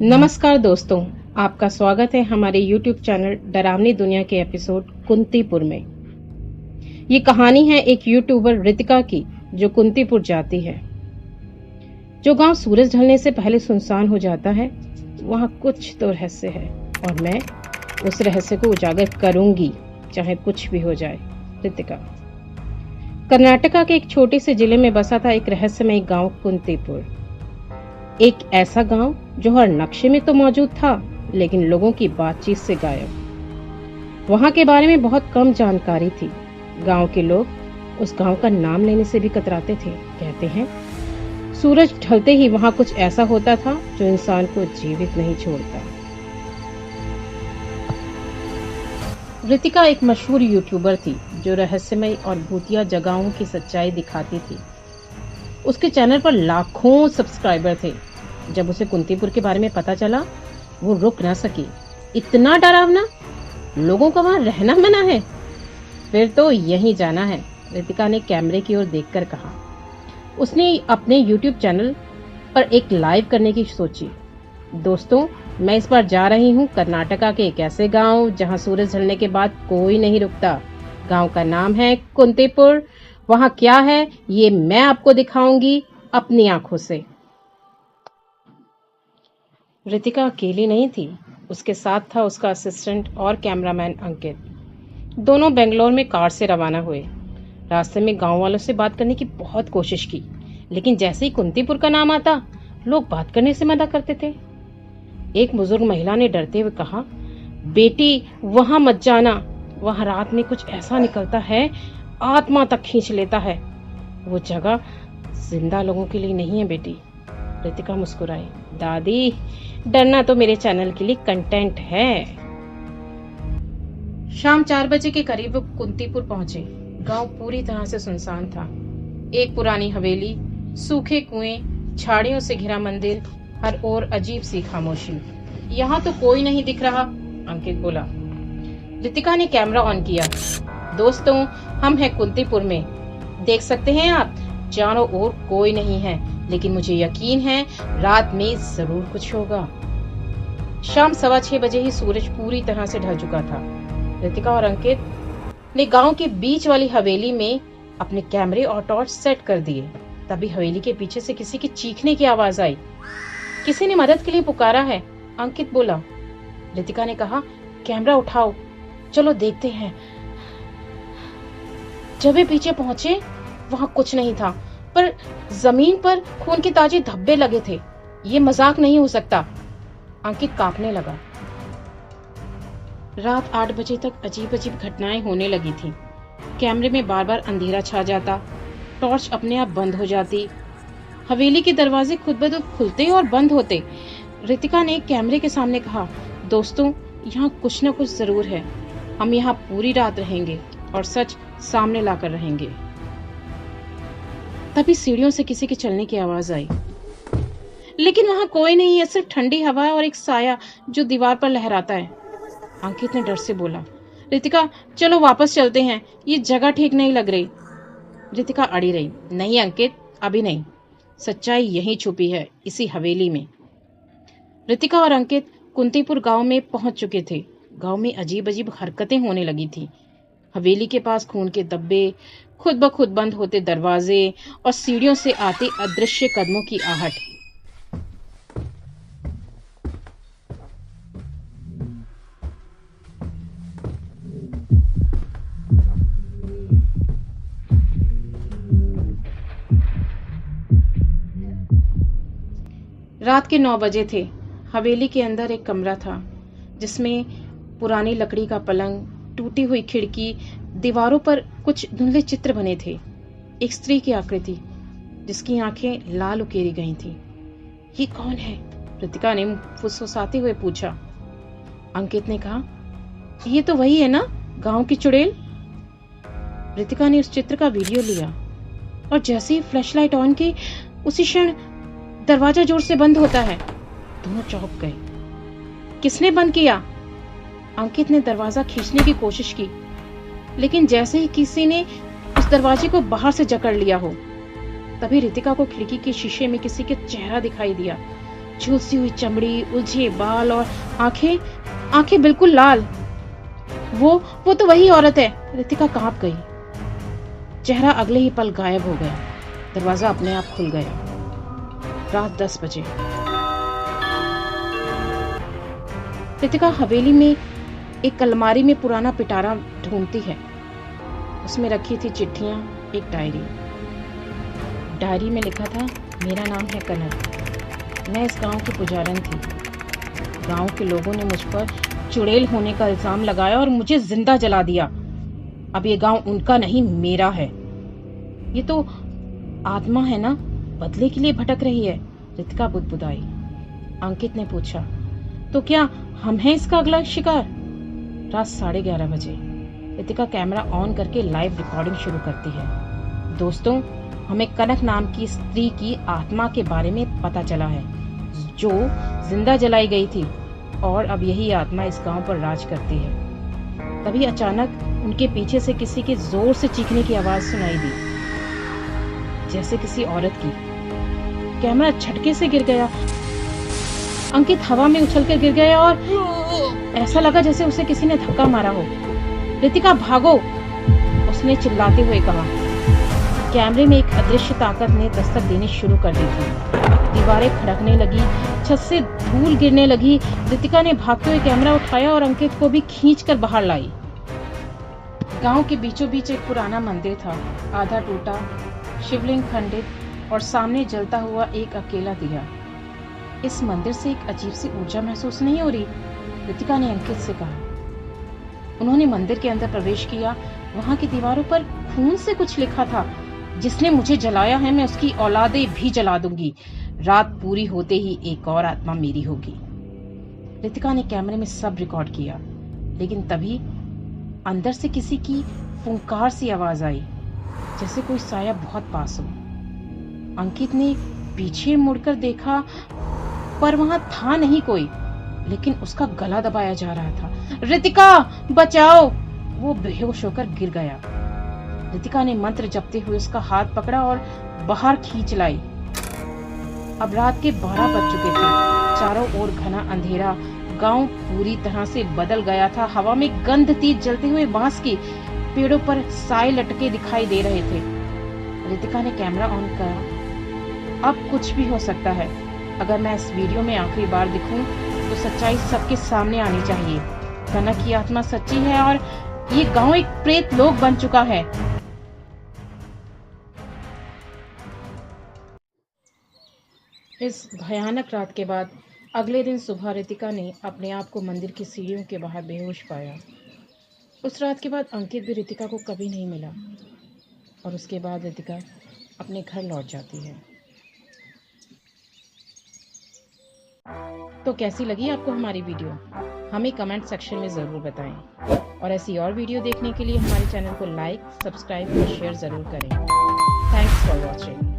नमस्कार दोस्तों, आपका स्वागत है हमारे YouTube चैनल डरावनी दुनिया के एपिसोड कुंतीपुर में। ये कहानी है एक यूट्यूबर रितिका की जो कुंतीपुर जाती है। जो गांव सूरज ढलने से पहले सुनसान हो जाता है, वहां कुछ तो रहस्य है और मैं उस रहस्य को उजागर करूंगी, चाहे कुछ भी हो जाए। रितिका कर्नाटका के एक छोटे से जिले में बसा था एक रहस्यमय गांव कुंतीपुर। एक ऐसा गांव जो हर नक्शे में तो मौजूद था, लेकिन लोगों की बातचीत से गायब। वहां के बारे में बहुत कम जानकारी थी। गांव के लोग उस गांव का नाम लेने से भी कतराते थे। कहते हैं सूरज ढलते ही वहां कुछ ऐसा होता था जो इंसान को जीवित नहीं छोड़ता। रितिका एक मशहूर यूट्यूबर थी जो रहस्यमय और भूतिया जगहों की सच्चाई दिखाती थी। उसके चैनल पर लाखों सब्सक्राइबर थे। जब उसे कुंतीपुर के बारे में पता चला, वो रुक न सकी। इतना डरावना, लोगों का वहां रहना मना है, फिर तो यहीं जाना है, रितिका ने कैमरे की ओर देखकर कहा। उसने अपने YouTube चैनल पर एक लाइव करने की सोची। दोस्तों, मैं इस बार जा रही हूँ कर्नाटका के एक ऐसे गांव जहां सूरज ढलने के बाद कोई नहीं रुकता। गांव का नाम है कुंतीपुर। वहां क्या है ये मैं आपको दिखाऊंगी अपनी आंखों से। रितिका अकेली नहीं थी, उसके साथ था उसका असिस्टेंट और कैमरामैन अंकित। दोनों बेंगलोर में कार से रवाना हुए। रास्ते में गांव वालों से बात करने की बहुत कोशिश की, लेकिन जैसे ही कुंतीपुर का नाम आता, लोग बात करने से मना करते थे। एक बुजुर्ग महिला ने डरते हुए कहा, बेटी वहां मत जाना, वहां रात में कुछ ऐसा निकलता है, आत्मा तक खींच लेता है। वो जगह जिंदा लोगों के लिए नहीं है बेटी। रितिका मुस्कुराई, दादी डरना तो मेरे चैनल के लिए कंटेंट है। शाम 4 बजे के करीब वो कुंतीपुर पहुंचे। गांव पूरी तरह से सुनसान था। एक पुरानी हवेली, सूखे कुएं, झाड़ियों से घिरा मंदिर, हर ओर अजीब सी खामोशी। यहाँ तो कोई नहीं दिख रहा, अंकित बोला। रितिका ने कैमरा ऑन किया। दोस्तों, हम हैं कुंतीपुर में, देख सकते हैं आप, चारों ओर कोई नहीं है, लेकिन मुझे यकीन है रात में जरूर कुछ होगा। शाम 6:15 बजे ही सूरज पूरी तरह से ढल चुका था। रितिका और अंकित ने गांव के बीच वाली हवेली में अपने कैमरे और टॉर्च सेट कर दिए। तभी हवेली के पीछे से किसी की चीखने की आवाज आई। किसी ने मदद के लिए पुकारा है, अंकित बोला। रितिका ने कहा, कैमरा उठाओ, चलो देखते हैं। जब वे पीछे पहुंचे, वहां कुछ नहीं था, पर जमीन पर खून के ताजे धब्बे लगे थे। ये मजाक नहीं हो सकता। अंकित कांपने लगा। रात 8 बजे तक अजीब अजीब घटनाएं होने लगी थी। कैमरे में बार बार अंधेरा छा जाता, टॉर्च अपने आप बंद हो जाती, हवेली के दरवाजे खुद ब खुद खुलते और बंद होते। रितिका ने कैमरे के सामने कहा, दोस्तों यहाँ कुछ न कुछ जरूर है, हम यहाँ पूरी रात रहेंगे और सच सामने लाकर रहेंगे। तभी सीढ़ियों से किसी के चलने की आवाज आई, लेकिन वहां कोई नहीं है, सिर्फ ठंडी हवा और एक साया जो दीवार पर लहराता है। अंकित ने डर से बोला, रितिका चलो वापस चलते हैं, ये जगह ठीक नहीं लग रही। रितिका अड़ी रही, नहीं अंकित, अभी नहीं, सच्चाई यहीं छुपी है, इसी हवेली में। रितिका और अंकित कुंतीपुर गांव में पहुंच चुके थे। गांव में अजीब अजीब हरकतें होने लगी थी। हवेली के पास खून के धब्बे, खुद ब खुद बंद होते दरवाजे और सीढ़ियों से आते अदृश्य कदमों की आहट। रात के 9 बजे थे। हवेली के अंदर एक कमरा था, जिसमें पुरानी लकड़ी का पलंग, टूटी हुई खिड़की, दीवारों पर कुछ धुंधले चित्र बने थे। एक स्त्री की आकृति, जिसकी आंखें लाल उकेरी गई थीं। ये कौन है? रितिका ने फुसफुसाते हुए पूछा। अंकित ने कहा, ये तो वही है ना, गांव की चुड़ैल। रितिका ने उस चित्र का वीडियो लिया और जैसे ही फ्लैशलाइट ऑन की, उसी क्षण दरवाजा जोर से बंद होता है। दोनों चौंक गए। किसने बंद किया? अंकित ने दरवाजा खींचने की कोशिश की, लेकिन जैसे ही किसी ने उस दरवाजे को बाहर से जकड़ लिया हो। तभी रितिका को खिड़की के शीशे में किसी के चेहरा दिखाई दिया, झुलसी हुई चमड़ी, उलझे बाल और आंखें बिल्कुल लाल। वो तो वही औरत है। रितिका कांप गई। चेहरा अगले ही पल गायब हो गया। दरवाजा अपने आप खुल गया। रात 10 बजे। रितिका हवेली में एक अलमारी में पुराना पिटारा ढूंढती है। उसमें रखी थी चिट्ठियां, एक डायरी। डायरी में लिखा था, मेरा नाम है कनक, मैं इस गांव की पुजारन थी। गांव के लोगों ने मुझ पर चुड़ैल होने का इल्जाम लगाया और मुझे जिंदा जला दिया। अब ये गांव उनका नहीं, मेरा है। ये तो आत्मा है ना, बदले के लिए भटक रही है। रितिका बुदबुदाई। अंकित ने पूछा, तो क्या हम हैं इसका अगला शिकार? रात 11:30 बजे। रितिका कैमरा ऑन करके लाइव रिकॉर्डिंग शुरू करती है। दोस्तों, हमें कनक नाम की स्त्री की आत्मा के बारे में पता चला है, जो जिंदा जलाई गई थी, और अब यही आत्मा इस गांव पर राज करती है। तभी अचानक उनके पीछे से किसी के जोर से चीखने की आवाज सुनाई दी, जैसे किसी औरत की। कैमरा झटके से गिर गया। अंकित हवा में उछलकर गिर गया और ऐसा लगा जैसे उसे किसी ने धक्का मारा हो। रितिका भागो, उसने चिल्लाते हुए कहा। कैमरे में एक अदृश्य ताकत ने दस्तक देनी शुरू कर दी थी। दीवारें खड़कने लगी, छत से धूल गिरने लगी। रितिका ने भागते हुए कैमरा उठाया और अंकित को भी खींचकर बाहर लाई। गांव के बीचों बीच एक पुराना मंदिर था, आधा टूटा, शिवलिंग खंडित और सामने जलता हुआ एक अकेला दिया। इस मंदिर से एक अजीब सी ऊर्जा महसूस नहीं हो रही? रितिका ने अंकित से कहा। उन्होंने मंदिर के अंदर प्रवेश किया। वहां की दीवारों पर खून से कुछ लिखा था, जिसने मुझे जलाया है, मैं उसकी औलादें भी जला दूंगी। रात पूरी होते ही एक और आत्मा मेरी होगी। रितिका ने कैमरे में सब रिकॉर्ड किया, लेकिन तभी अंदर से किसी की फुंकार सी आवाज आई, जैसे कोई साया बहुत पास हो। अंकित ने पीछे मुड़कर देखा, पर वहां था नहीं कोई, लेकिन उसका गला दबाया जा रहा था। रितिका, बचाओ! वो बेहोश होकर गिर गया। रितिका ने मंत्र जपते हुए उसका हाथ पकड़ा और बाहर खींच लाई। अब रात के 12 बज चुके थे। चारों ओर घना अंधेरा। गांव पूरी तरह से बदल गया था। हवा में गंध थी जलते हुए बांस की। पेड़ों पर साए लटके दिखाई दे रहे थे। रितिका ने कैमरा ऑन करा। अब कुछ भी हो सकता है। अगर मैं इस वीडियो में आखिरी बार दिखूं, तो सच्चाई सबके सामने आनी चाहिए। कनक की आत्मा सच्ची है और ये गांव एक प्रेत लोक बन चुका है। इस भयानक रात के बाद अगले दिन सुबह रितिका ने अपने आप को मंदिर की सीढ़ियों के बाहर बेहोश पाया। उस रात के बाद अंकित भी रितिका को कभी नहीं मिला और उसके बाद रितिका अपने घर लौट जाती है। तो कैसी लगी आपको हमारी वीडियो? हमें कमेंट सेक्शन में ज़रूर बताएं और ऐसी और वीडियो देखने के लिए हमारे चैनल को लाइक, सब्सक्राइब और शेयर ज़रूर करें। Thanks for watching.